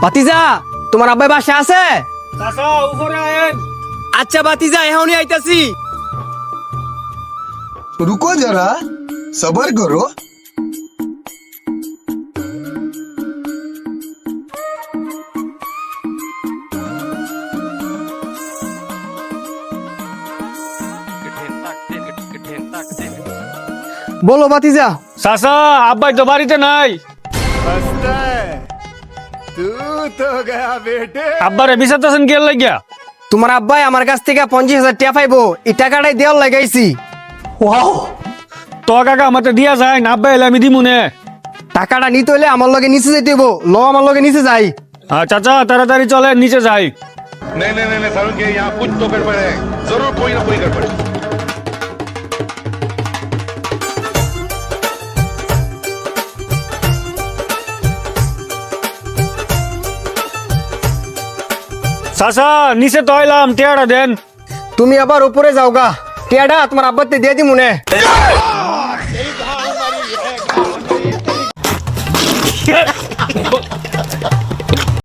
ভাতিজা তোমার আব্বাই বাসা আছে? আচ্ছা ভাতিজা এখনই আইতাছি। रुको जरा सबर करो। বলো ভাতিজা। চাচা আব্বাই তো বাড়িতে নাই। আব্বারে বিচারতেছেন কি লাগিয়া? তোমার আব্বাই আমার কাছ থেকে 50,000 টাকা পাইবো, এই টাকাটাই দেওয়ার লাগাইছি। তো কাকা আমাকে দিয়া যায় না, আব্বাই এলে আমি দিমুনে। টাকাটা নিতে হইলে আমার লগে নিচে যেতে হইব, আমার লগে নিচে যাই। চাচা তাড়াতাড়ি চলে নিচে যাই। नहीं नहीं नहीं सारुण के यहाँ कुछ तो गड़बड़ है, जरूर कोई ना कोई गड़बड़ है। চাচা নিচে তো আইলাম, টেয়াটা দেন। তুমি আবার উপরে যাও গা, টিয়াটা তোমার আব্বাতে দিয়ে দিমুনে।